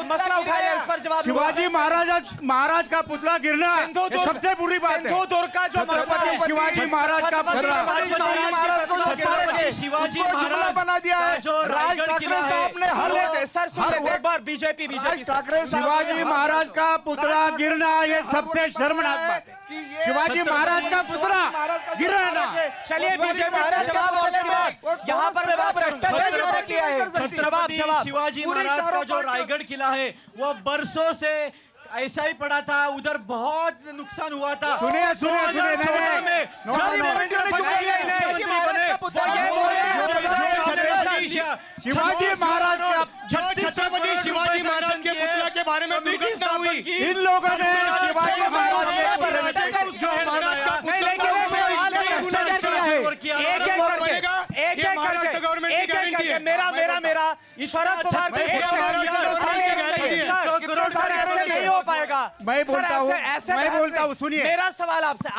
मसला उठाया, इस पर जवाब। शिवाजी महाराज का पुतला गिरना ये सबसे बुरी बात है। सिंधुदुर्ग का जो छत्रपति शिवाजी महाराज का पुतला, शिवाजी महाराज बना दिया है राज ठाकरे साहब ने। सर सुनिए एक बार, बीजेपी ठाकरे शिवाजी महाराज का पुतला गिरना ये सबसे शर्मनाक बात है। शिवाजी महाराज का पुतला गिरना। चलिए बीजेपी से जवाब, और उसके बाद यहाँ पर भ्रष्टाचार किया है। छत्रपति शिवाजी महाराज का जो रायगढ़ किला है वो बरसों से ऐसा ही पड़ा था, उधर बहुत नुकसान हुआ था। सुनिए शिवाजी महाराज का, छत्रपति शिवाजी महाराज के पुतला के बारे में दुर्घटना हुई, इन लोगों ने शिवाजी महाराज के बारे में मेरा शरद पवार नहीं हो पाएगा। मैं बोलता हूँ सुनिए, मेरा सवाल आपसे,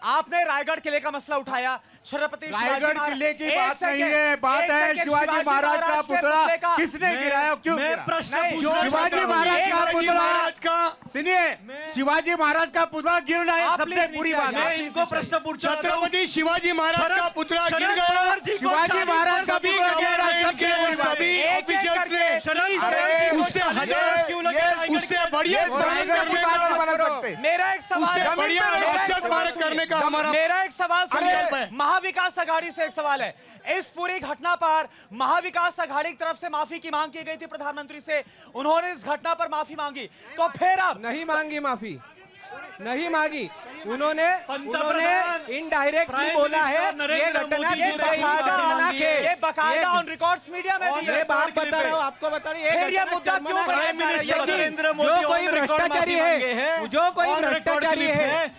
आपने रायगढ़ किले का मसला उठाया, छत्रपति रायगढ़ किले की बात नहीं है, बात है शिवाजी महाराज का पुतला किसने गिराया, क्यों गिरा? शिवाजी महाराज का पुतला, सुनिए शिवाजी महाराज का पुतला गिरना है सबसे बुरी बात है। इनको प्रश्न पूछा, छत्रपति शिवाजी महाराज का पुतला गिर गया, शिवाजी महाराज का पुतला गिर रहा है, सभी ऑफिसर्स ने उससे हजार क्यों लगे, उससे बढ़िया मेरा एक सवाल, बढ़िया अच्छा स्मारक करने का हमारा, मेरा एक सवाल सुनिए, महाविकास अघाड़ी से एक सवाल है। इस पूरी घटना पर महाविकास अघाड़ी की तरफ से माफी की मांग की गई थी प्रधानमंत्री से, उन्होंने इस घटना पर माफी मांगी, तो फिर अब नहीं मांगी माफी, नहीं मांगी उन्होंने इनडायरेक्टली बोला है ये घटना ये बकायदा ऑन रिकॉर्ड्स मीडिया में भी है। बात बता रहा हूँ आपको, बता रही है ये मुद्दा क्यों प्राइम मिनिस्टर नरेंद्र जो कोई भ्रष्टाचारी है, जो कोई भ्रष्टाचारी है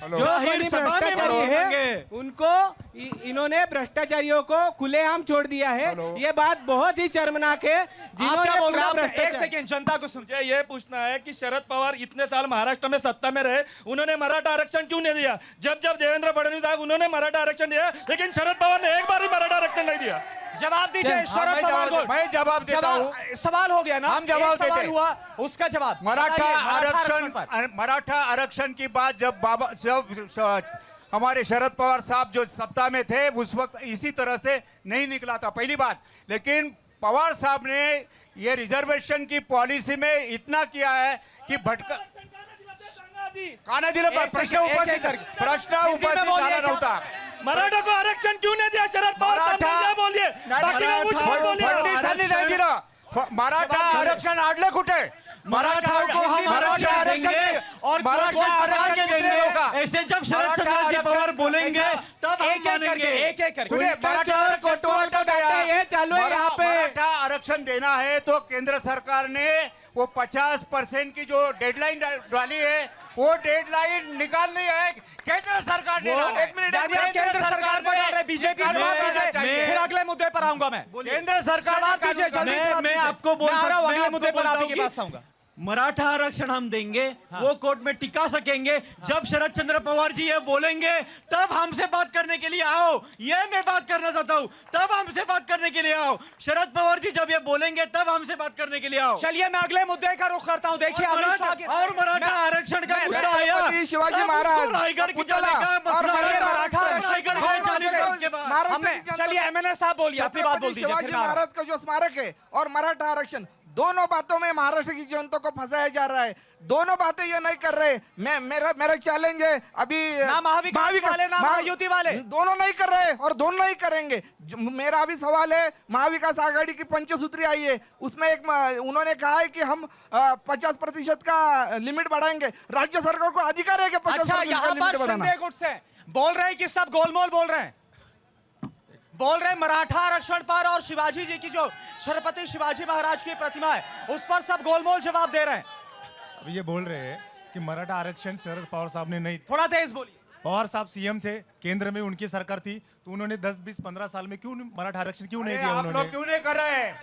उनको इन्होंने भ्रष्टाचारियों को खुलेआम छोड़ दिया है। ये बात बहुत ही शर्मनाक है। एक सेकंड, जनता को मुझे ये पूछना है कि शरद पवार इतने साल महाराष्ट्र में सत्ता में रहे, उन्होंने मराठा आरक्षण क्यों नहीं दिया? जब देवेंद्र फडणवीस आए उन्होंने मराठा आरक्षण दिया, लेकिन शरद पवार ने एक बार भी मराठा आरक्षण नहीं दिया। जवाब दीजिए शरद पवार को। मैं जवाब देता हूँ, सवाल हो गया ना, हम जवाब देते हुआ, उसका जवाब मराठा आरक्षण की बात जब हमारे शरद पवार साहब जो सत्ता में थे उस वक्त इसी तरह से नहीं निकला था, पहली बात। लेकिन पवार साहब ने ये रिजर्वेशन की पॉलिसी में इतना किया है कि भटका खाना दिला प्रश्न उपस्थित नव्हता। मराठा को आरक्षण क्यों नहीं दिया शरद पवार? बोलिए फडणवीसांनी नाही दिलं। मराठा आरक्षण आडलं कुठे? मराठा को हम मराठा आरक्षण और मराठा आरक्षण देंगे होगा। ऐसे जब शरद चंद्र जी पवार बोलेंगे तब एक एक करके ये चालू है यहाँ पे। मराठा आरक्षण देना है तो केंद्र सरकार ने वो 50% की जो डेडलाइन डाली है वो डेडलाइन निकालनी है केंद्र सरकार ने। एक मिनट, केंद्र सरकार पर डाल रहे बीजेपी। फिर अगले मुद्दे पर आऊंगा मैं। केंद्र सरकार मैं आपको बोल रहा हूं, अगले मुद्दे पर आपके पास आऊंगा। मराठा आरक्षण हम देंगे, वो कोर्ट में टिका सकेंगे जब शरद चंद्र पवार जी ये बोलेंगे तब हमसे बात करने के लिए आओ। ये मैं बात करना चाहता हूँ, तब हमसे बात करने के लिए आओ। शरद पवार जी जब ये बोलेंगे तब हमसे बात करने के लिए आओ। चलिए मैं अगले मुद्दे का रुख करता हूँ। देखिए और मराठा आरक्षण का मुद्दा आया, शिवाजी महाराज रायगढ़ की चलिए एमएनए साहब बोलिए, अपनी बात बोल दीजिए। शिवाजी महाराज का जो स्मारक है और मराठा आरक्षण, दोनों बातों में महाराष्ट्र की जनता को फंसाया जा रहा है। दोनों बातें ये नहीं कर रहे। मेरा चैलेंज है अभी ना महाविकास वाले ना महायुति वाले, दोनों नहीं कर रहे और दोनों नहीं करेंगे। मेरा अभी सवाल है, महाविकास आघाड़ी की पंचसूत्री आई है, उसमें एक उन्होंने कहा है कि हम 50% का लिमिट बढ़ाएंगे। राज्य सरकार को अधिकार है कि 50% यहाँ पर शिंदे गुट से बोल रहे हैं कि सब गोलमोल बोल रहे हैं, मराठा आरक्षण पर और शिवाजी जी की जो छत्रपति शिवाजी महाराज की प्रतिमा है उस पर सब गोलमोल जवाब दे रहे हैं। अब ये बोल रहे हैं कि मराठा आरक्षण शरद पवार साहब ने नहीं, थोड़ा तेज बोलिए। पवार साहब सीएम थे, केंद्र में उनकी सरकार थी, तो उन्होंने 10, 20, 15 साल में क्यों मराठा आरक्षण क्यों नहीं दिया? उन्होंने क्यों नहीं कर रहे हैं?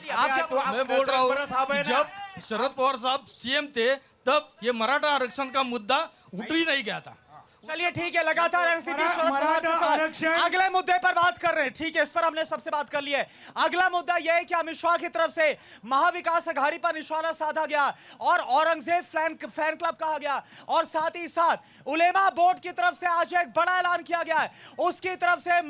मैं बोल रहा हूँ जब शरद पवार साहब सीएम थे तब ये मराठा आरक्षण का मुद्दा उठ ही नहीं गया था। चलिए ठीक है, लगातार एनसीपी शरद पवार मराठा से सवाल। आरक्षण- अगले मुद्दे पर बात कर रहे हैं, ठीक है, इस पर हमने सबसे बात कर ली है। अगला मुद्दा यह है कि अमित शाह की तरफ से महाविकास अघाड़ी पर निशाना साधा गया और औरंगजेब फैन क्लब कहा गया, और साथ ही साथ उलेमा बोर्ड की तरफ से आज एक बड़ा ऐलान किया गया है, उसकी तरफ से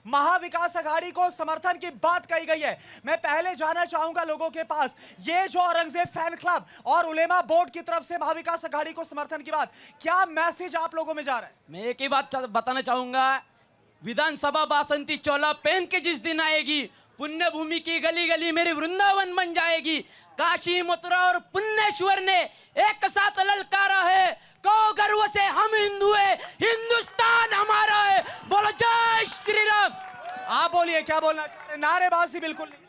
महाविकास अघाड़ी को समर्थन की बात कही गई है। मैं पहले जाना चाहूंगा लोगों के पास, ये जो औरंगजेब फैन क्लब और उलेमा बोर्ड की तरफ से महाविकास अघाड़ी को समर्थन की बात, क्या मैसेज आप लोगों में जा रहा है? मैं एक ही बात बताना चाहूंगा, विधानसभा बासंती चोला पहन के जिस दिन आएगी, पुण्य भूमि की गली गली मेरी वृंदावन बन जाएगी। काशी मथुरा और पुण्येश्वर ने एक साथ ललकारा है, कहो गर्व से हम हिंदू है, हिंदुस्तान हमारा है। बोलो जय श्री राम। आप बोलिए, क्या बोलना चाह रहे हैं? नारेबाजी बिल्कुल नहीं।